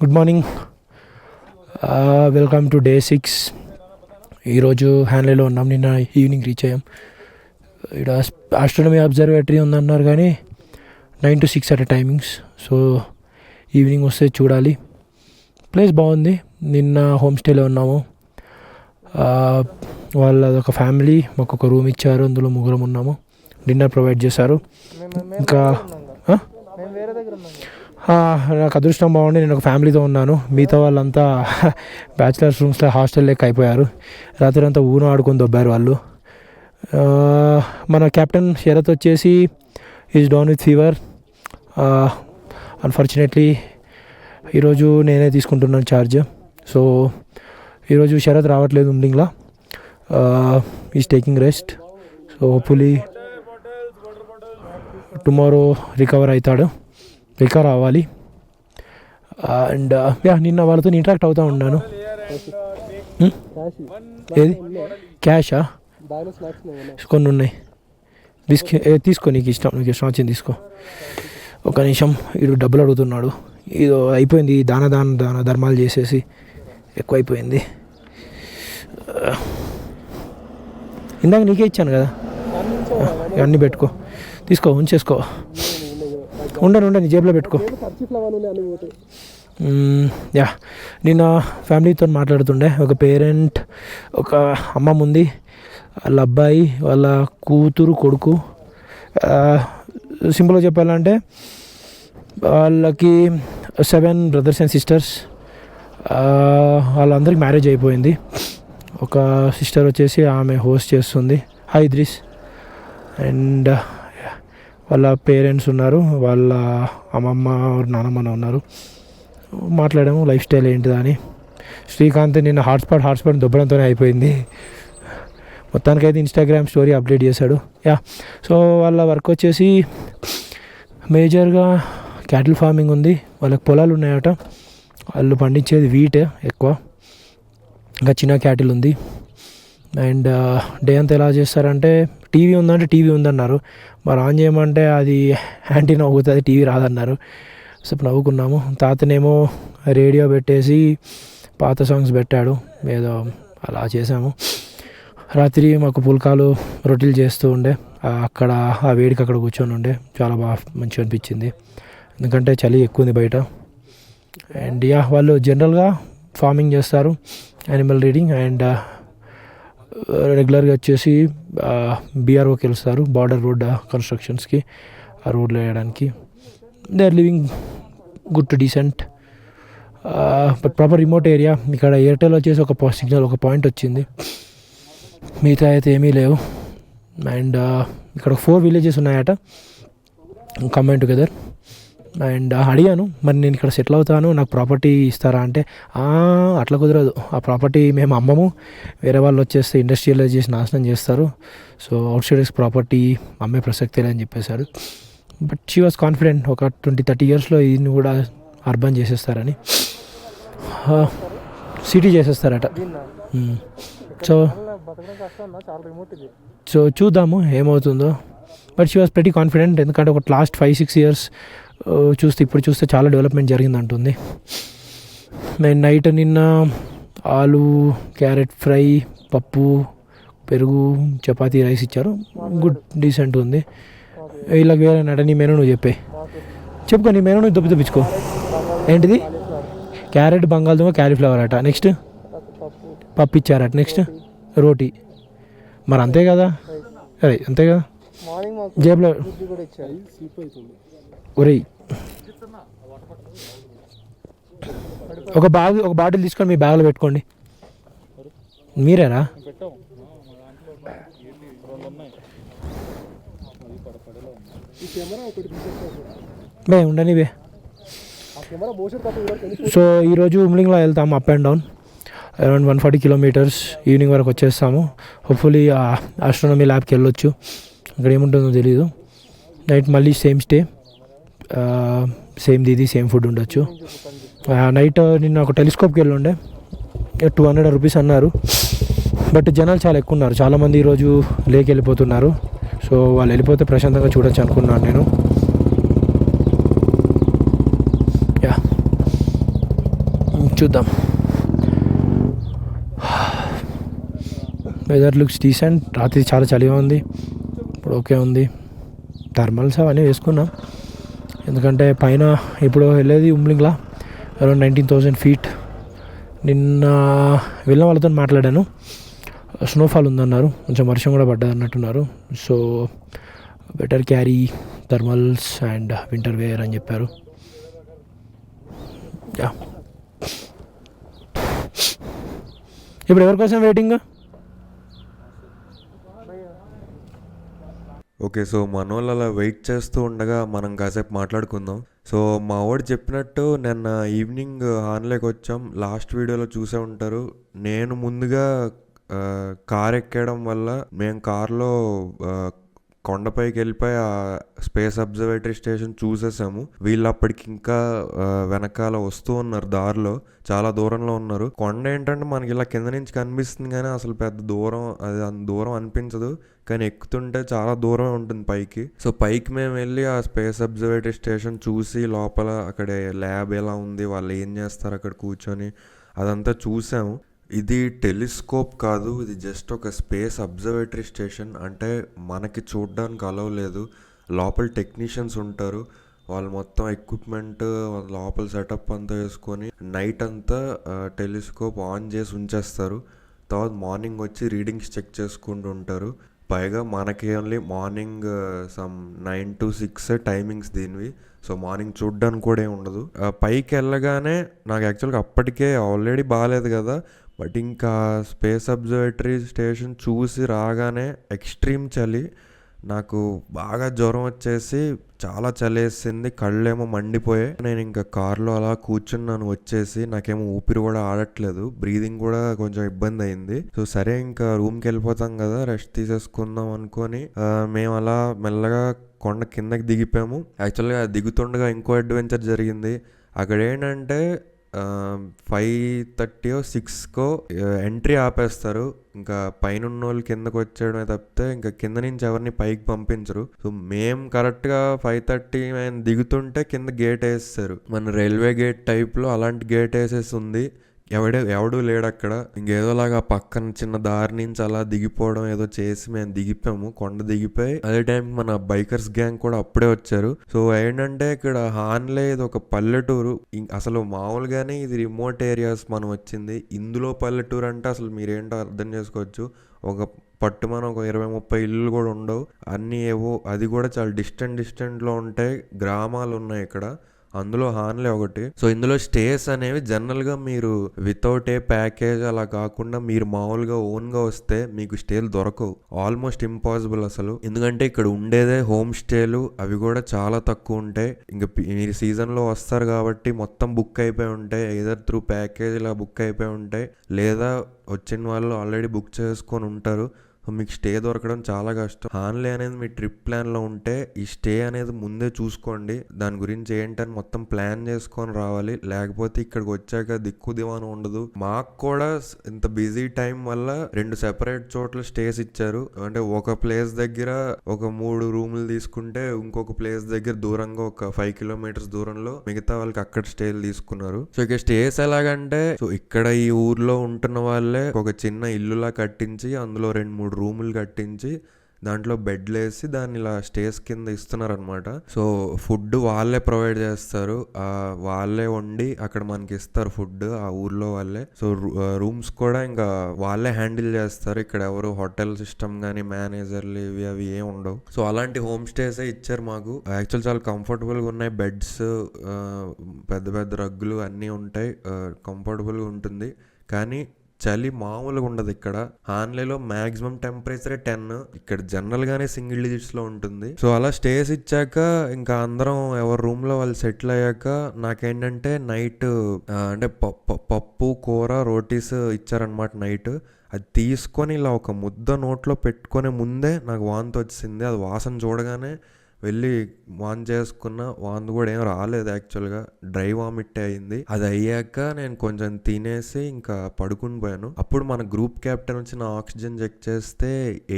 Good morning, welcome to day 6. ఈరోజు హ్యాన్లీలో ఉన్నాం. నిన్న ఈవినింగ్ రీచ్ అయ్యాం. ఇక్కడ ఆస్ట్రానమీ అబ్జర్వేటరీ ఉందన్నారు కానీ 9 to 6 at timings. So evening వస్తే చూడాలి. ప్లేస్ బాగుంది. నిన్న హోమ్ స్టేలో ఉన్నాము. వాళ్ళదొక ఫ్యామిలీ మాకు ఒక రూమ్ ఇచ్చారు. అందులో ముగ్గురం ఉన్నాము. డిన్నర్ ప్రొవైడ్ చేశారు. ఇంకా నాకు అదృష్టం బాగుండి నేను ఒక ఫ్యామిలీతో ఉన్నాను. మిగతా వాళ్ళంతా బ్యాచిలర్స్ రూమ్స్లో హాస్టల్ లెక్క అయిపోయారు. రాత్రి అంతా ఊను ఆడుకొని దొబ్బారు వాళ్ళు. మన కెప్టెన్ శరత్ వచ్చేసి is down with fever. Unfortunately ఈరోజు నేనే తీసుకుంటున్నాను ఛార్జ్. సో ఈరోజు శరత్ రావట్లేదు Umlingla. Is taking rest. So hopefully tomorrow recover అవ్వాలి. అండ్ నిన్న వాళ్ళతో ఇంటరాక్ట్ అవుతూ ఉన్నాను. ఏది క్యాషా? కొన్ని ఉన్నాయి. తీసుకో, నీకు ఇష్టం వచ్చింది తీసుకో. ఒక నిమిషం. వీడు డబ్బులు అడుగుతున్నాడు. ఇది అయిపోయింది. దాన ధర్మాలు చేసేసి ఎక్కువ అయిపోయింది. ఇందాక నీకే ఇచ్చాను కదా, అన్నీ పెట్టుకో, తీసుకో, ఉంచేసుకో. ఉండండి, నీ జేబులో పెట్టుకో. నిన్న ఫ్యామిలీతో మాట్లాడుతుండే. ఒక పేరెంట్, ఒక అమ్మమ్మ ఉంది, వాళ్ళ అబ్బాయి, వాళ్ళ కూతురు, కొడుకు. సింపుల్గా చెప్పాలంటే వాళ్ళకి 7 brothers and sisters. వాళ్ళందరికీ మ్యారేజ్ అయిపోయింది. ఒక సిస్టర్ వచ్చేసి ఆమె హోస్ట్ చేస్తుంది. హాయ్ ఇద్రిస్. అండ్ వాళ్ళ పేరెంట్స్ ఉన్నారు, వాళ్ళ అమ్మమ్మ నానమ్మ ఉన్నారు. మాట్లాడాము లైఫ్ స్టైల్ ఏంటిదా అని. శ్రీకాంత్ నిన్న హాట్స్పాట్ దొబ్బడంతోనే అయిపోయింది. మొత్తానికైతే ఇన్స్టాగ్రామ్ స్టోరీ అప్డేట్ చేశాడు. సో వాళ్ళ వర్క్ వచ్చేసి మేజర్గా క్యాటిల్ ఫార్మింగ్ ఉంది. వాళ్ళకి పొలాలు ఉన్నాయట. వాళ్ళు పండించేది వీట్ ఎక్కువ. ఇంకా చిన్న క్యాటిల్ ఉంది. అండ్ డే అంతా ఎలా చేస్తారంటే, టీవీ ఉందంటే టీవీ ఉందన్నారు. మరి ఆన్ చేయమంటే అది యాంటీనా అవుతుంది, టీవీ రాదన్నారు. సో నవ్వుకున్నాము. తాతనేమో రేడియో పెట్టేసి పాత సాంగ్స్ పెట్టాడు. ఏదో అలా చేసాము. రాత్రి మాకు పుల్కాలు రొట్టెలు చేస్తూ ఉండే. అక్కడ ఆ వేడికి అక్కడ కూర్చొని ఉండే. చాలా బాగా మంచిగా అనిపించింది. ఎందుకంటే చలి ఎక్కువ ఉంది బయట. అండ్ వాళ్ళు జనరల్గా ఫార్మింగ్ చేస్తారు, యానిమల్ రీడింగ్. అండ్ రెగ్యులర్గా వచ్చేసి బీఆర్ఓకి వెళ్తారు, బార్డర్ రోడ్ కన్స్ట్రక్షన్స్కి, ఆ రోడ్లు వేయడానికి. They are living good to decent. But proper remote area. ఇక్కడ ఎయిర్టెల్ వచ్చేసి ఒక సిగ్నల్, ఒక పాయింట్ వచ్చింది. మిగతా అయితే ఏమీ లేవు. అండ్ ఇక్కడ 4 villages ఉన్నాయట కంబైన్ టుగెదర్. అండ్ అడిగాను, మరి నేను ఇక్కడ సెటిల్ అవుతాను, నాకు ప్రాపర్టీ ఇస్తారా అంటే, అట్లా కుదరదు, ఆ ప్రాపర్టీ మేము అమ్మము, వేరే వాళ్ళు వచ్చేస్తే ఇండస్ట్రియలైజేషన్ నాశనం చేస్తారు. సో అవుట్ సైడర్స్ ప్రాపర్టీ అమ్మే ప్రసక్తే లేదని చెప్పేశారు. బట్ షీ వాజ్ కాన్ఫిడెంట్, ఒక 20-30 yearsలో దీన్ని కూడా అర్బన్ చేసేస్తారని, సిటీ చేసేస్తారట. సో చూద్దాము ఏమవుతుందో. But she was pretty confident. ఎందుకంటే ఒక లాస్ట్ 5-6 years చూస్తే, ఇప్పుడు చూస్తే చాలా డెవలప్మెంట్ జరిగిందంటుంది. నేను నైట్ నిన్న ఆలు క్యారెట్ ఫ్రై, పప్పు, పెరుగు, చపాతీ, రైస్ ఇచ్చారు. గుడ్ డీసెంట్ ఉంది. వీళ్ళకి వేరే నట నీ మెనూ నువ్వు చెప్పుకో, నీ మెనూ నువ్వు దొప్పించుకో. ఏంటిది? క్యారెట్, బంగాళదుంప, క్యాలీఫ్లవర్ అట. నెక్స్ట్ పప్పు ఇచ్చారట. నెక్స్ట్ రోటీ. మరి అంతే కదా, అరే అంతే కదా. జేబులో ఒరేయ్ ఒక బాటిల్ తీసుకొని మీ బ్యాగ్లో పెట్టుకోండి. మీరేనా? బే ఉండని బే. సో ఈరోజు ఉమ్లింగ్లో వెళ్తాము up and down around 140 kilometres. Evening వరకు వచ్చేస్తాము. హోప్ఫుల్లీ ఆస్ట్రోనమీ ల్యాబ్కి వెళ్ళొచ్చు. అక్కడ ఏముంటుందో తెలీదు. నైట్ మళ్ళీ సేమ్ స్టే, సేమ్ దీది, సేమ్ ఫుడ్ ఉండొచ్చు. నైట్ నిన్న ఒక టెలిస్కోప్కి వెళ్ళి ఉండే 200 రూపీస్ అన్నారు. బట్ జనాలు చాలా ఎక్కువ ఉన్నారు. చాలామంది ఈరోజు లేక్ వెళ్ళిపోతున్నారు. సో వాళ్ళు వెళ్ళిపోతే ప్రశాంతంగా చూడొచ్చు అనుకున్నాను నేను. యా చూద్దాం. Weather looks decent. రాత్రి చాలా చలిగా ఉంది, ఇప్పుడు ఓకే ఉంది. థర్మల్స్ అవన్నీ వేసుకున్నాం, ఎందుకంటే పైన ఇప్పుడు వెళ్ళేది ఉమ్లింగ్లా అరౌండ్ 19,000 feet. నిన్న వెళ్ళిన వాళ్ళతో మాట్లాడాను. స్నోఫాల్ ఉందన్నారు, కొంచెం వర్షం కూడా పడ్డది అన్నట్టున్నారు. So better carry thermals and winter wear అని చెప్పారు. యా ఇప్పుడు ఎవరి కోసం వెయిటింగ్? ఓకే, సో మనోళ్ళు అలా వెయిట్ చేస్తూ ఉండగా మనం కాసేపు మాట్లాడుకుందాం. సో మా వాడు చెప్పినట్టు నిన్న ఈవినింగ్ హాన్లేకి వచ్చాం. లాస్ట్ వీడియోలో చూసే ఉంటారు. నేను ముందుగా కార్ ఎక్కడం వల్ల మేము కార్లో కొండపైకి వెళ్ళిపోయి ఆ స్పేస్ అబ్జర్వేటరీ స్టేషన్ చూసేసాము. వీళ్ళు అప్పటికి ఇంకా వెనకాల వస్తూ ఉన్నారు, దారిలో చాలా దూరంలో ఉన్నారు. కొండ ఏంటంటే మనకి ఇలా కింద నుంచి కనిపిస్తుంది కానీ అసలు పెద్ద దూరం, అది అంత దూరం అనిపించదు, కానీ ఎక్కుతుంటే చాలా దూరం ఉంటుంది పైకి. సో పైకి మేము వెళ్ళి ఆ స్పేస్ అబ్జర్వేటరీ స్టేషన్ చూసి లోపల అక్కడ ల్యాబ్ ఎలా ఉంది, వాళ్ళు ఏం చేస్తారు అక్కడ కూర్చొని, అదంతా చూసాము. ఇది టెలిస్కోప్ కాదు, ఇది జస్ట్ ఒక స్పేస్ అబ్జర్వేటరీ స్టేషన్. అంటే మనకి చూడడానికి అలవ్ లేదు, లోపల టెక్నీషియన్స్ ఉంటారు. వాళ్ళు మొత్తం ఎక్విప్మెంట్ లోపల సెటప్ అంతా వేసుకొని నైట్ అంతా టెలిస్కోప్ ఆన్ చేసి ఉంచేస్తారు. తర్వాత మార్నింగ్ వచ్చి రీడింగ్స్ చెక్ చేసుకుంటూ ఉంటారు. పైగా మనకి only morning some 9 to 6 timings దీనివి. సో మార్నింగ్ చూడడానికి కూడా ఏమి ఉండదు. పైకి వెళ్ళగానే నాకు యాక్చువల్గా అప్పటికే ఆల్రెడీ బాగాలేదు కదా, బట్ ఇంకా స్పేస్ అబ్జర్వేటరీ స్టేషన్ చూసి రాగానే ఎక్స్ట్రీమ్ చలి, నాకు బాగా జ్వరం వచ్చేసి చాలా చలేసింది, కళ్ళేమో మండిపోయాయి. నేను ఇంకా కార్లో అలా కూర్చున్నాను వచ్చేసి, నాకేమో ఊపిరి కూడా ఆడట్లేదు, బ్రీదింగ్ కూడా కొంచెం ఇబ్బంది అయింది. సో సరే ఇంకా రూమ్కి వెళ్ళిపోతాం కదా, రెస్ట్ తీసేసుకుందాం అనుకొని మేము అలా మెల్లగా కొండ కిందకి దిగిపోయాము. యాక్చువల్గా దిగుతుండగా ఇంకో అడ్వెంచర్ జరిగింది. అక్కడ ఏంటంటే 5:30 or 6 ఎంట్రీ ఆపేస్తారు. ఇంకా పైన ఉన్న వాళ్ళు కిందకు వచ్చేయడమే తప్పితే ఇంకా కింద నుంచి ఎవరిని పైకి పంపించరు. సో మేము కరెక్ట్గా 5:30 దిగుతుంటే కింద గేట్ వేస్తారు, మన రైల్వే గేట్ టైప్లో అలాంటి గేట్ వేసేసి ఉంది. ఎవడూ లేడు అక్కడ. ఇంకేదోలాగా పక్కన చిన్న దారి నుంచి అలా దిగిపోవడం ఏదో చేసి మేము దిగిపోయాము, కొండ దిగిపోయి. అదే టైంకి మన బైకర్స్ గ్యాంగ్ కూడా అప్పుడే వచ్చారు. సో ఏంటంటే ఇక్కడ హాన్లే ఇది ఒక పల్లెటూరు. అసలు మామూలుగానే ఇది రిమోట్ ఏరియాస్ మనం వచ్చింది, ఇందులో పల్లెటూరు అంటే అసలు మీరేంటో అర్థం చేసుకోవచ్చు. ఒక పట్టుమని ఒక 20-30 ఇల్లు కూడా ఉండవు, అన్నీ ఏవో, అది కూడా చాలా డిస్టెంట్లో ఉంటాయి. గ్రామాలు ఉన్నాయి ఇక్కడ, అందులో హాన్లే ఒకటి. సో ఇందులో స్టేస్ అనేవి జనరల్గా మీరు వితౌట్ ఏ ప్యాకేజ్ అలా కాకుండా మీరు మామూలుగా ఓన్గా వస్తే మీకు స్టేలు దొరకవు, ఆల్మోస్ట్ ఇంపాసిబుల్ అసలు. ఎందుకంటే ఇక్కడ ఉండేదే హోమ్ స్టేలు, అవి కూడా చాలా తక్కువ ఉంటాయి. ఇంకా మీరు సీజన్లో వస్తారు కాబట్టి మొత్తం బుక్ అయిపోయి ఉంటాయి, ఎయిదర్ త్రూ ప్యాకేజ్ ఇలా బుక్ అయిపోయి ఉంటాయి, లేదా వచ్చిన వాళ్ళు ఆల్రెడీ బుక్ చేసుకొని ఉంటారు. మీకు స్టే దొరకడం చాలా కష్టం. హాన్లే అనేది మీ ట్రిప్ ప్లాన్లో ఉంటే ఈ స్టే అనేది ముందే చూసుకోండి. దాని గురించి ఏంటని మొత్తం ప్లాన్ చేసుకొని రావాలి. లేకపోతే ఇక్కడికి వచ్చాక దిక్కు దివానం ఉండదు. మాకు కూడా ఇంత బిజీ టైం వల్ల 2 సెపరేట్ చోట్ల స్టేస్ ఇచ్చారు. అంటే ఒక ప్లేస్ దగ్గర ఒక 3 రూములు తీసుకుంటే ఇంకొక ప్లేస్ దగ్గర దూరంగా ఒక 5 కిలోమీటర్స్ దూరంలో మిగతా వాళ్ళకి అక్కడ స్టేలు తీసుకున్నారు. సో ఇక స్టేస్ ఎలాగంటే, సో ఇక్కడ ఈ ఊర్లో ఉంటున్న వాళ్ళే ఒక చిన్న ఇల్లులా కట్టించి అందులో 2-3 రూములు కట్టించి దాంట్లో బెడ్లు వేసి దాన్ని ఇలా స్టేస్ కింద ఇస్తున్నారు అనమాట. సో ఫుడ్ వాళ్ళే ప్రొవైడ్ చేస్తారు, వాళ్ళే వండి అక్కడ మనకి ఇస్తారు ఫుడ్, ఆ ఊర్లో వాళ్ళే. సో రూమ్స్ కూడా ఇంకా వాళ్ళే హ్యాండిల్ చేస్తారు. ఇక్కడ ఎవరు హోటల్ సిస్టమ్ కానీ మేనేజర్లు ఇవి అవి ఏం ఉండవు. సో అలాంటి హోమ్ స్టేసే ఇచ్చారు మాకు. యాక్చువల్ చాలా కంఫర్టబుల్గా ఉన్నాయి. బెడ్స్, పెద్ద పెద్ద రగ్గులు అన్నీ ఉంటాయి, కంఫర్టబుల్గా ఉంటుంది. కానీ చలి మామూలుగా ఉండదు ఇక్కడ. హాన్లేలో మాక్సిమం టెంపరేచరే 10, ఇక్కడ జనరల్ గానే సింగిల్ డిజిట్స్ లో ఉంటుంది. సో అలా స్టేస్ ఇచ్చాక ఇంకా అందరం ఎవరి రూమ్ లో వాళ్ళు సెటిల్ అయ్యాక నాకేంటంటే నైట్ అంటే పప్పు కూర రోటీస్ ఇచ్చారనమాట నైట్. అది తీసుకొని ఇలా ఒక ముద్ద నోట్లో పెట్టుకునే ముందే నాకు వాంతి వచ్చింది. అది వాసన చూడగానే వెళ్ళి వాంతి చేసుకున్న, వాంతి కూడా ఏం రాలేదు, యాక్చువల్గా డ్రై వామిట్ అయింది. అది అయ్యాక నేను కొంచెం తినేసి ఇంకా పడుకుని పోయాను. అప్పుడు మన గ్రూప్ కెప్టెన్ వచ్చి నా ఆక్సిజన్ చెక్ చేస్తే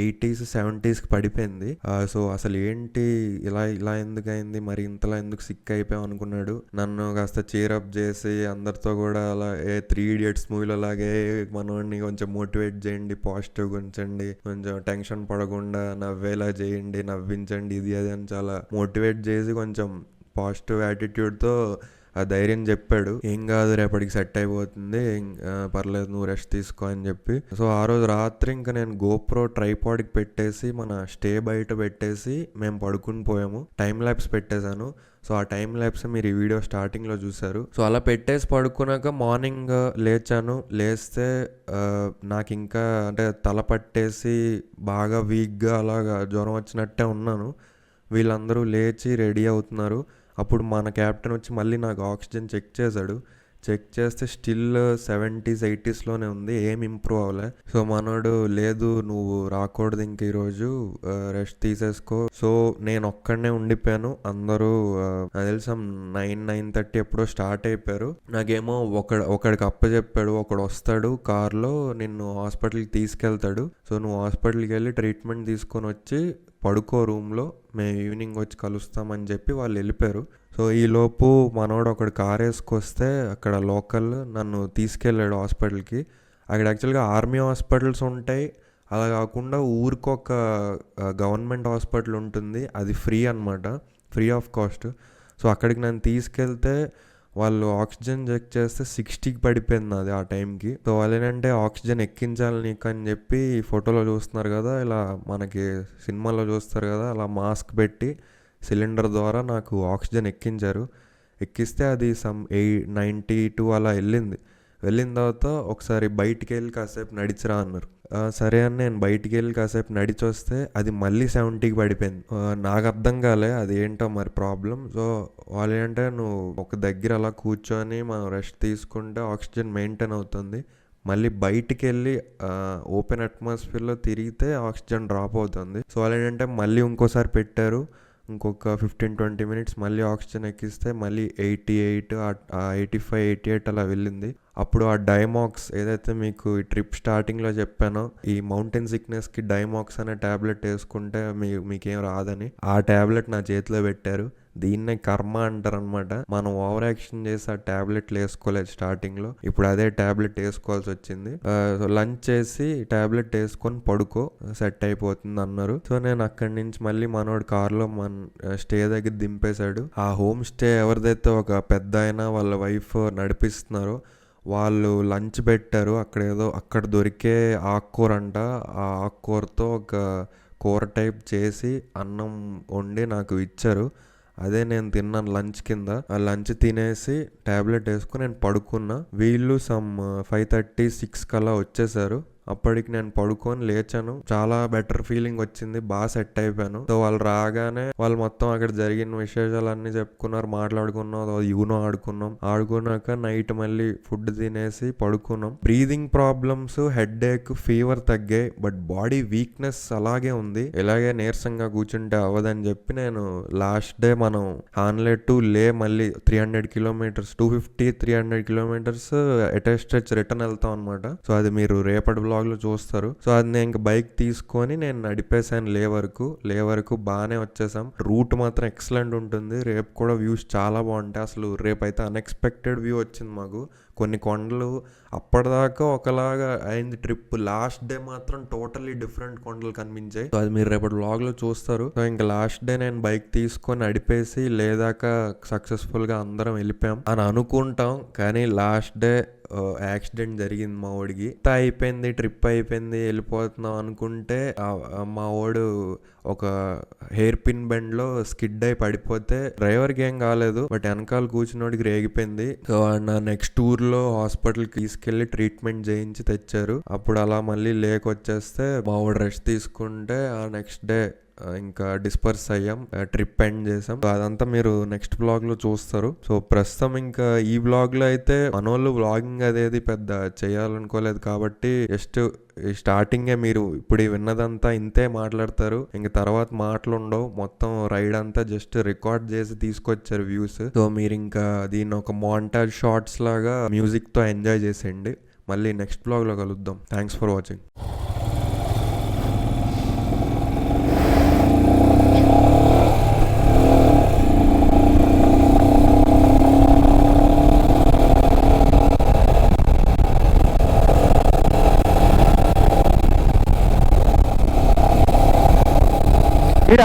80s 70s పడిపోయింది. సో అసలు ఏంటి ఇలా ఎందుకు అయింది, మరి ఇంతలా ఎందుకు సిక్ అయిపోయాం అనుకున్నాడు. నన్ను కాస్త చీరప్ చేసి అందరితో కూడా అలా 3 Idiots మూవీలో లాగే మనోడిని కొంచెం మోటివేట్ చేయండి, పాజిటివ్గా ఉంచండి, కొంచెం టెన్షన్ పడకుండా నవ్వేలా చేయండి, నవ్వించండి, ఇది అది అని చాలా మోటివేట్ చేసి కొంచెం పాజిటివ్ యాటిట్యూడ్తో ఆ ధైర్యం చెప్పాడు. ఏం కాదు, రేపటికి సెట్ అయిపోతుంది, పర్లేదు, నువ్వు రెస్ట్ తీసుకో అని చెప్పి. సో ఆ రోజు రాత్రి ఇంకా నేను గోప్రో ట్రైపాడ్కి పెట్టేసి మన స్టే బయట పెట్టేసి మేము పడుకుని పోయాము. టైం ల్యాబ్స్ పెట్టేశాను. సో ఆ టైం ల్యాబ్స్ మీరు ఈ వీడియో స్టార్టింగ్లో చూసారు. సో అలా పెట్టేసి పడుకున్నాక మార్నింగ్ లేస్తే నాకు ఇంకా అంటే తల పట్టేసి బాగా వీక్గా అలాగా జ్వరం వచ్చినట్టే ఉన్నాను. వీళ్ళందరూ లేచి రెడీ అవుతున్నారు. అప్పుడు మన క్యాప్టెన్ వచ్చి మళ్ళీ నాకు ఆక్సిజన్ చెక్ చేశాడు. చెక్ చేస్తే స్టిల్ 70s 80sలోనే ఉంది, ఏం ఇంప్రూవ్ అవ్వలే. సో మనోడు, లేదు నువ్వు రాకూడదు ఇంక ఈరోజు, రెస్ట్ తీసేసుకో. సో నేను ఒక్కడనే ఉండిపోయాను. అందరూ తెలుసా 9-9:30 ఎప్పుడో స్టార్ట్ అయిపోయారు. నాకేమో ఒకడికి అప్పచెప్పాడు, ఒకడు వస్తాడు కార్లో నిన్ను హాస్పిటల్కి తీసుకెళ్తాడు. సో నువ్వు హాస్పిటల్కి వెళ్ళి ట్రీట్మెంట్ తీసుకొని వచ్చి పడుకో రూమ్లో, మేము ఈవినింగ్ వచ్చి కలుస్తామని చెప్పి వాళ్ళు వెళ్ళిపోయారు. సో ఈలోపు మనోడు ఒకడు కార్ వేసుకొస్తే అక్కడ లోకల్ నన్ను తీసుకెళ్ళాడు హాస్పిటల్కి. అక్కడ యాక్చువల్గా ఆర్మీ హాస్పిటల్స్ ఉంటాయి, అలా కాకుండా ఊరికొక గవర్నమెంట్ హాస్పిటల్ ఉంటుంది, అది ఫ్రీ అనమాట, ఫ్రీ ఆఫ్ కాస్ట్. సో అక్కడికి నన్ను తీసుకెళ్తే వాళ్ళు ఆక్సిజన్ చెక్ చేస్తే 60కి పడిపోయింది అది ఆ టైంకి. సో వాళ్ళు ఏంటంటే ఆక్సిజన్ ఎక్కించాలి నీకు అని చెప్పి ఫోటోలో చూస్తున్నారు కదా, ఇలా మనకి సినిమాలో చూస్తారు కదా, అలా మాస్క్ పెట్టి సిలిండర్ ద్వారా నాకు ఆక్సిజన్ ఎక్కించారు. ఎక్కిస్తే అది 92 అలా వెళ్ళిన తర్వాత ఒకసారి బయటికి వెళ్ళి కాసేపు నడిచిరా అన్నారు. సరే అని నేను బయటికి వెళ్ళి కాసేపు నడిచి వస్తే అది మళ్ళీ 70కి పడిపోయింది. నాకు అర్థం కాలే అది ఏంటో మరి ప్రాబ్లం. సో వాళ్ళు ఏంటంటే నువ్వు ఒక దగ్గర అలా కూర్చొని మనం రెస్ట్ తీసుకుంటే ఆక్సిజన్ మెయింటైన్ అవుతుంది, మళ్ళీ బయటికి వెళ్ళి ఓపెన్ అట్మాస్ఫియర్లో తిరిగితే ఆక్సిజన్ డ్రాప్ అవుతుంది. సో వాళ్ళు ఏంటంటే మళ్ళీ ఇంకోసారి పెట్టారు. ఇంకొక 15-20 minutes మళ్ళీ ఆక్సిజన్ ఎక్కిస్తే మళ్ళీ 88, 85, 88 అలా వెళ్ళింది. అప్పుడు ఆ డైమాక్స్ ఏదైతే మీకు ఈ ట్రిప్ స్టార్టింగ్లో చెప్పానో, ఈ మౌంటైన్ సిక్నెస్కి డైమాక్స్ అనే ట్యాబ్లెట్ వేసుకుంటే మీకేం రాదని, ఆ ట్యాబ్లెట్ నా చేతిలో పెట్టారు. దీన్నే కర్మ అంటారు అనమాట. మనం ఓవర్ యాక్షన్ చేసి ఆ ట్యాబ్లెట్లు వేసుకోలేదు స్టార్టింగ్లో, ఇప్పుడు అదే ట్యాబ్లెట్ వేసుకోవాల్సి వచ్చింది. లంచ్ చేసి ట్యాబ్లెట్ వేసుకొని పడుకో, సెట్ అయిపోతుంది అన్నారు. సో నేను అక్కడి నుంచి మళ్ళీ మనోడు కార్లో స్టే దగ్గర దింపేశాడు. ఆ హోమ్ స్టే ఎవరిదైతే ఒక పెద్ద అయినా వాళ్ళ వైఫ్ నడిపిస్తున్నారో వాళ్ళు లంచ్ పెట్టారు. అక్కడ దొరికే ఆకుకూర అంట, ఆ ఆకుకూరతో ఒక కూర టైప్ చేసి అన్నం వండి నాకు ఇచ్చారు. అదే నేను తిన్నాను లంచ్ కింద. ఆ లంచ్ తినేసి ట్యాబ్లెట్ వేసుకుని నేను పడుకున్నా. వీళ్ళు 5:30-6 కల్లా వచ్చేసారు. అప్పటికి నేను పడుకొని లేచాను. చాలా బెటర్ ఫీలింగ్ వచ్చింది, బాగా సెట్ అయిపోయాను. సో వాళ్ళు రాగానే వాళ్ళు మొత్తం అక్కడ జరిగిన విశేషాలన్నీ చెప్పుకున్నారు, మాట్లాడుకున్నాం, యూనో ఆడుకున్నాక నైట్ మళ్ళీ ఫుడ్ తినేసి పడుకున్నాం. బ్రీదింగ్ ప్రాబ్లమ్స్, హెడ్ ఏక్, ఫీవర్ తగ్గాయి, బట్ బాడీ వీక్నెస్ అలాగే ఉంది. ఇలాగే నీరసంగా కూర్చుంటే అవ్వదని చెప్పి నేను లాస్ట్ డే మనం హాన్లే టు లే మళ్ళీ 300 కిలోమీటర్స్ 250-300 కిలోమీటర్స్ స్ట్రెచ్ రిటర్న్ వెళ్తాం అనమాట. సో అది మీరు రేపటి బ్లాగ్ లో చూస్తారు. సో అది నేను ఇంక బైక్ తీసుకొని నేను నడిపేశాను లే వరకు బాగానే వచ్చేసాం. రూట్ మాత్రం ఎక్సలెంట్ ఉంటుంది. రేపు కూడా వ్యూస్ చాలా బాగుంటాయి. అసలు రేపైతే అన్ఎక్స్పెక్టెడ్ వ్యూ వచ్చింది మాకు. కొన్ని కొండలు అప్పటిదాకా ఒకలాగా అయింది ట్రిప్, లాస్ట్ డే మాత్రం టోటలీ డిఫరెంట్ కొండలు కనిపించాయి. సో అది మీరు రేపటి వ్లాగ్ లో చూస్తారు. సో ఇంకా లాస్ట్ డే నేను బైక్ తీసుకొని నడిపేసి లేదాకా సక్సెస్ఫుల్ గా అందరం వెళ్ళిపోయాం అని అనుకుంటాం. కానీ లాస్ట్ డే యాక్సిడెంట్ జరిగింది మా వాడికి. అయిపోయింది, ట్రిప్ అయిపోయింది, వెళ్ళిపోతున్నాం అనుకుంటే మా వాడు ఒక హెయిర్ పిన్ బెండ్ లో స్కిడ్ అయి పడిపోతే డ్రైవర్కి ఏం కాలేదు, బట్ వెనకాల కూర్చున్నోడికి రేగిపోయింది. సో నా నెక్స్ట్ టూర్ లో హాస్పిటల్ కి తీసుకెళ్లి ట్రీట్మెంట్ చేయించి తెచ్చారు. అప్పుడు అలా మళ్ళీ వచ్చేస్తే మా వాడు రెస్ట్ తీసుకుంటే ఆ నెక్స్ట్ డే ఇంకా డిస్పర్స్ అయ్యాం, ట్రిప్ ఎండ్ చేసాం. అదంతా మీరు నెక్స్ట్ బ్లాగ్ లో చూస్తారు. సో ప్రస్తుతం ఇంకా ఈ బ్లాగ్ లో అయితే మనోళ్ళు బ్లాగింగ్ అదేది పెద్ద చేయాలనుకోలేదు కాబట్టి జస్ట్ స్టార్టింగే మీరు ఇప్పుడు విన్నదంతా ఇంతే మాట్లాడతారు, ఇంక తర్వాత మాటలు ఉండవు. మొత్తం రైడ్ అంతా జస్ట్ రికార్డ్ చేసి తీసుకొచ్చారు వ్యూస్. సో మీరు ఇంకా దీన్ని ఒక మాంటాజ్ షార్ట్స్ లాగా మ్యూజిక్ తో ఎంజాయ్ చేసేయండి. మళ్ళీ నెక్స్ట్ బ్లాగ్ లో కలుద్దాం. Thanks for watching.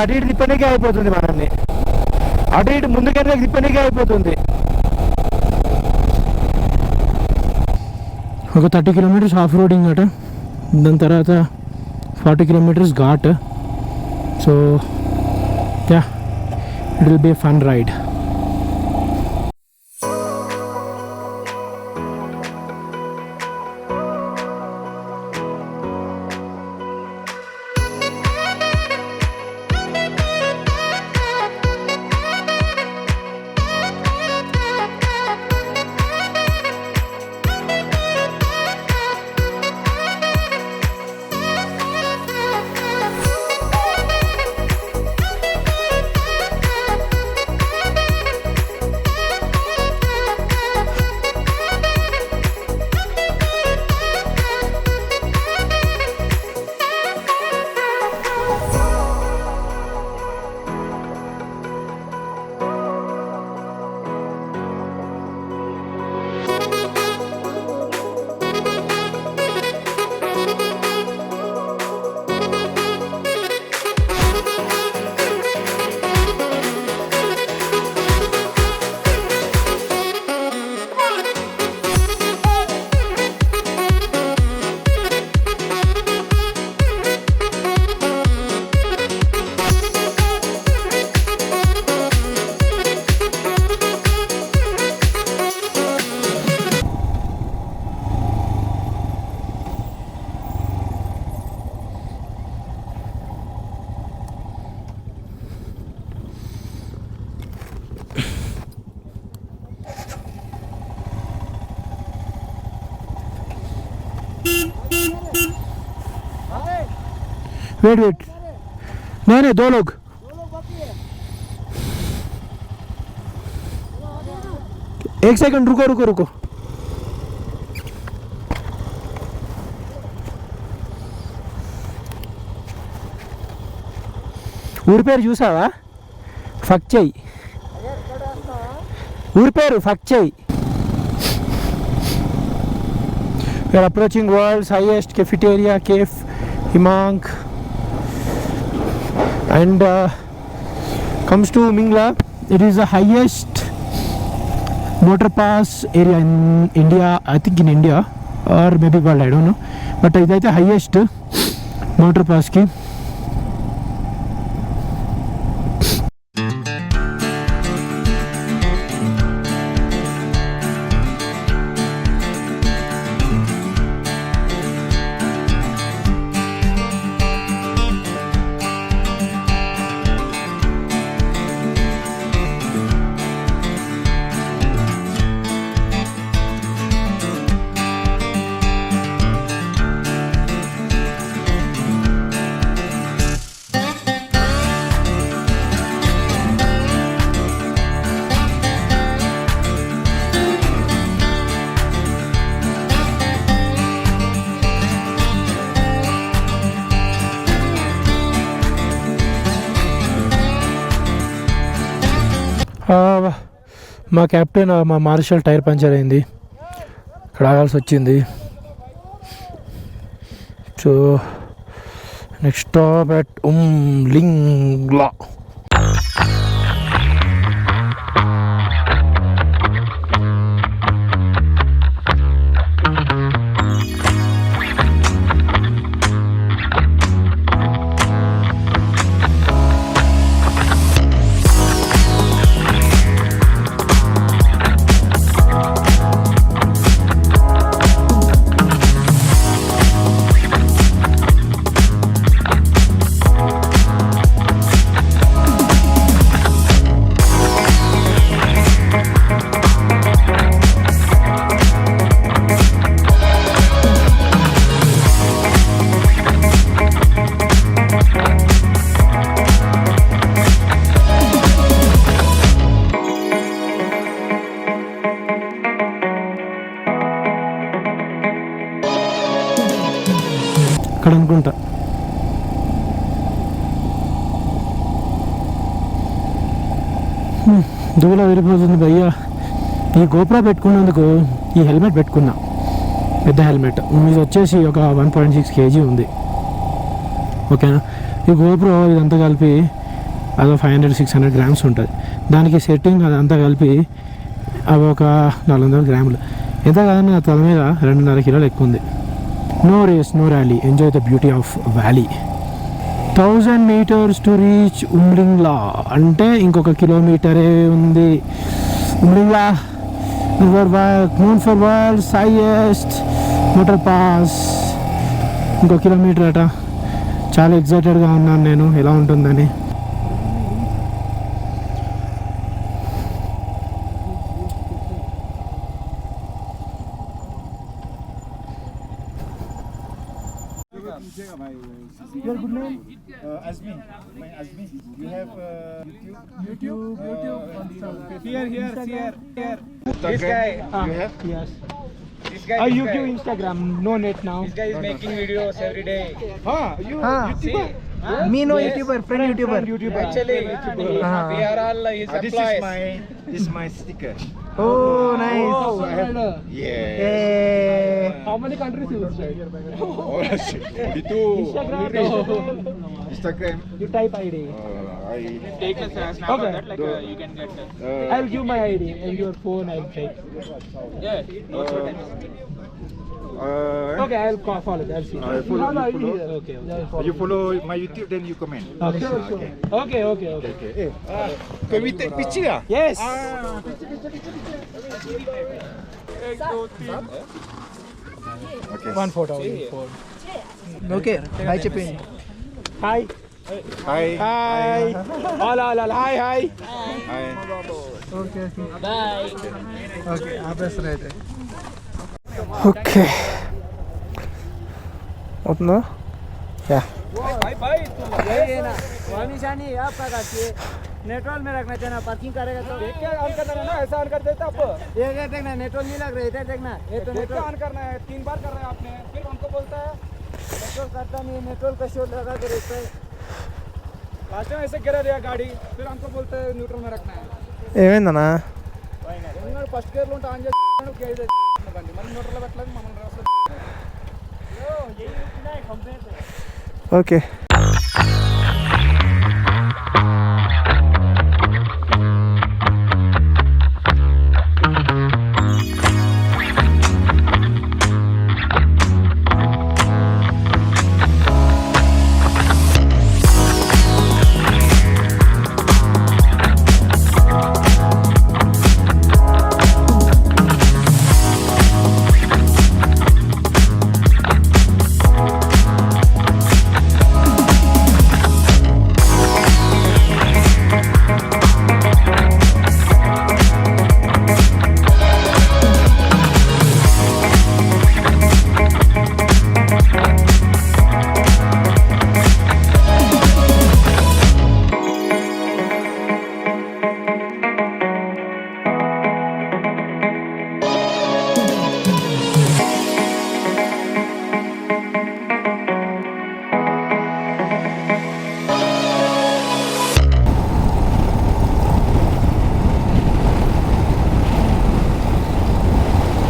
అటు ఇటు తిప్పనికే అయిపోతుంది, మనల్ని అటు ఇటు ముందుకెళ్ళి తిప్పనికే అయిపోతుంది. ఒక 30 కిలోమీటర్స్ ఆఫ్ రోడింగ్ అట, దాని తర్వాత 40 kilometres ghat. So yeah, it will be a fun ride. Wait नहीं 2 लोग. एक सेकंड रुको. ఊరి పేరు చూసావా? ఫక్చెయ్. ఊరి పేరు ఫక్చెయ్. We are approaching world's highest cafeteria, Cave Himang, and comes to Mingla. It is the highest motor pass area in India, I think in India or maybe world, I don't know, but it is the highest motor pass ki. మా captain మా marshal tyre puncture అయింది, ఇక్కడ ఆగాల్సి వచ్చింది. So next stop at లింగ్లా. ఇక్కడ అనుకుంటా. దూల విరిపోతుంది భయ్యా. ఈ గోప్రో పెట్టుకున్నందుకు ఈ హెల్మెట్ పెట్టుకున్నా, పెద్ద హెల్మెట్. ఇది వచ్చేసి ఒక 1.6 kg ఉంది, ఓకేనా. ఈ గోప్రో ఇదంతా కలిపి అదో 500-600 grams ఉంటుంది. దానికి సెట్టింగ్ అదంతా కలిపి అవి ఒక 400 grams. ఎంత కాదని నా తల మీద 2.5 kilos ఎక్కువ ఉంది. No race, no rally. Enjoy the beauty of valley. 1000 meters to reach Umlingla. అంటే ఇంకొక కిలోమీటరే ఉంది. Umlingla river known for world's highest motor pass. ఇంకో కిలోమీటర్ అట. చాలా ఎక్సైటెడ్గా ఉన్నాను నేను, ఎలా ఉంటుందని. Your good name? Azmi. My Azmi. You have YouTube. Here. This guy. You have? Yes. This guy. YouTube, Instagram, no net now. This guy is making videos every day. You YouTuber? Me no YouTuber, friend YouTuber. Actually, we are all his employees. This is my sticker. Oh, nice. Yeah. Hey. How many countries you visit? Oh, shit. Itu Instagram. You type ID. I Take a snap Okay. of that, like you can get. I'll give my ID and your phone I'll take. Yeah. Okay, I'll follow. I'll see. I follow, No, you follow? Okay. You follow my YouTube, then you comment. Okay. Okay. Can we take picture? Yes. Okay. One photo. Okay, hi చెప్పండి. Hi. Hi. Hi. All. Hi. Hi. Okay. Bye. Okay, ఆపేస్తారు అయితే. Okay. అవుతుందా? Yeah. निशानी आपका काटिए network में रखना चाहिए. Parking करेगा तो देख के ऑन करना है ना, ऐसा ऑन कर देता आप. ये क्या देखना, नेटवर्क नहीं लग रहा है, इधर देखना. ये तो देख के नेटवर्क ऑन करना है, 3 बार कर रहे हैं आपने, फिर हमको बोलता है. नेटवर्क करता नहीं है, नेटवर्क का शो लगा कर रहता है. लास्ट टाइम ऐसे गिरा दिया गाड़ी, फिर हमको बोलते हैं न्यूट्रल में रखना है. ఏమైందన్నా? ఫస్ట్ గేర్ లో ఉంటే ఆన్ చేస్తాను, కేజ్ బండి మనం న్యూట్రల్ లో పెట్టలేదు, మమ్మల్ని రాస్తారు. ఓకే.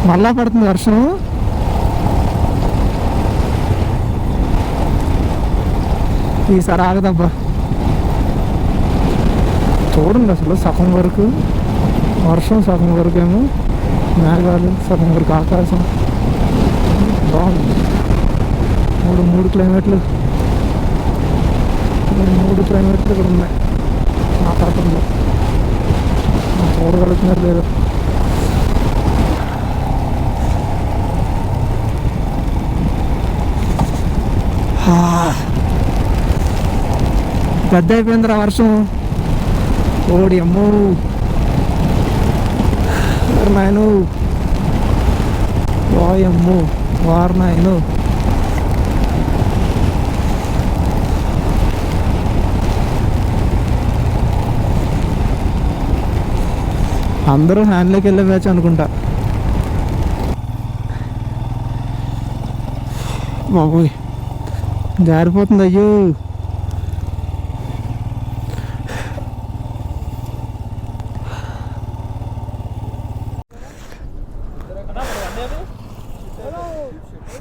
మళ్ళా పడుతుంది వర్షం. ఈసారి ఆగదబ్బా. చూడండి అసలు సగం వరకు వర్షం, సగం వరకు ఏమో మేఘాలు, సగం వరకు ఆకాశం. బాగుంది. మూడు క్లైమేట్లు ఇక్కడ ఉన్నాయి నా ప్రాంతంలో. చూడగలుగుతున్నారు లేదు. పెద్ద అయిపోయిందిరా వర్షం. ఓడి అమ్మో నాయను, వాయమ్మో వారు నాయను. అందరూ హ్యాండ్లోకి వెళ్ళే బ్యాచ్ అనుకుంటా. బాబోయ్ జారిపోతుంది. అయ్యో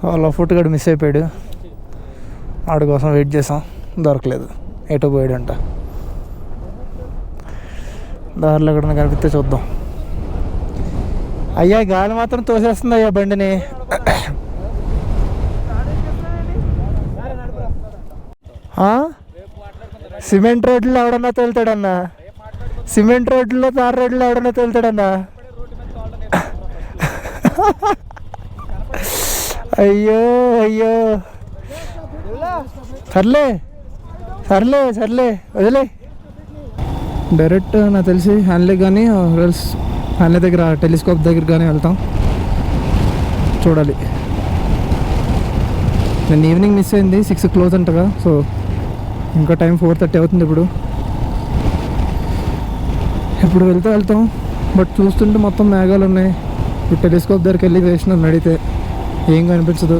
వాళ్ళ ఫుట్ గడు మిస్ అయిపోయాడు. ఆడి కోసం వెయిట్ చేసాం, దొరకలేదు. ఎటు పోయాడంట. దారిలో ఎక్కడన్నా కనిపిస్తే చూద్దాం. అయ్యా గాలి మాత్రం తోసేస్తుంది అయ్యా బండిని. సిమెంట్ రోడ్లో ఎవడన్నా తోలుతాడన్నా, సిమెంట్ రోడ్లో తార్ రోడ్లో ఎవడన్నా తోలుతాడన్నా. అయ్యో అయ్యో, సర్లే సర్లే సర్లే వదిలే. డైరెక్ట్ నాకు తెలిసి హ్యాన్లే కానీ రెల్స్ హ్యాన్లే దగ్గర టెలిస్కోప్ దగ్గర కానీ వెళ్తాం. చూడాలి. నేను ఈవినింగ్ మిస్ అయింది, 6 క్లోజ్ అంటగా. సో ఇంకా టైం 4:30 అవుతుంది ఇప్పుడు వెళ్తాం. బట్ చూస్తుంటే మొత్తం మేఘాలు ఉన్నాయి. ఇప్పుడు టెలిస్కోప్ దగ్గరికి వెళ్ళి వేసినాను అడిగితే ఏం కనిపించదు.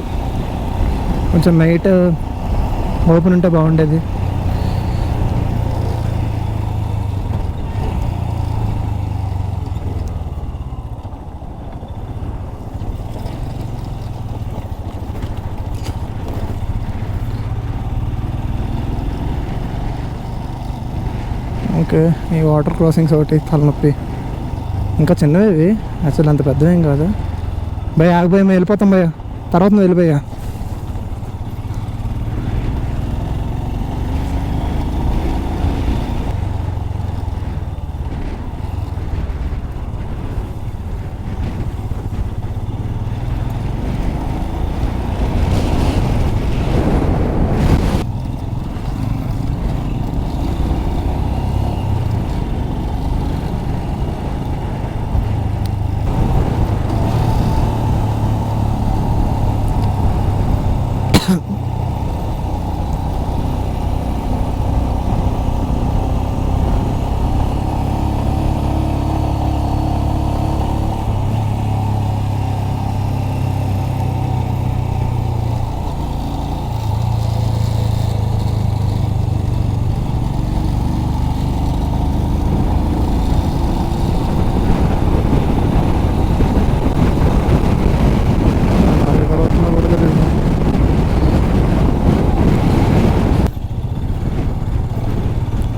కొంచెం నైట్ ఓపెన్ ఉంటే బాగుండేది. ఓకే, ఈ వాటర్ క్రాసింగ్స్ ఒకటి తలనొప్పి. ఇంకా చిన్నవి ఇవి, అసలు అంత పెద్దవేం కాదు. భయ ఆగిపోయి మేము వెళ్ళిపోతాం భయ్య, తర్వాత నువ్వు వెళ్ళిపోయా.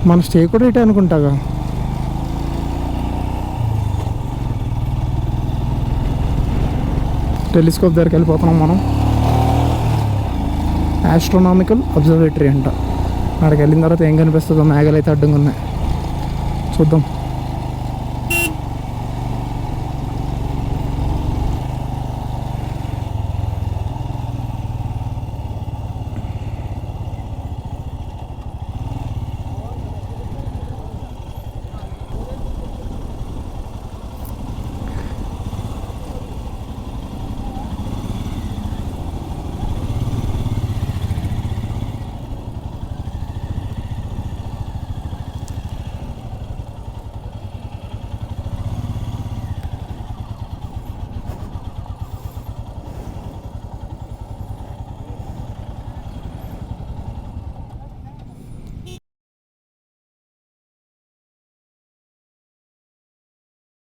మన స్టే కూడా ఇటే అనుకుంటాగా. టెలిస్కోప్ దగ్గరికి వెళ్ళిపోతున్నాం మనం. ఆస్ట్రోనామికల్ అబ్జర్వేటరీ అంట. అక్కడికి వెళ్ళిన తర్వాత ఏం కనిపిస్తుందో. మేఘాలు అయితే అడ్డంగా ఉన్నాయి, చూద్దాం.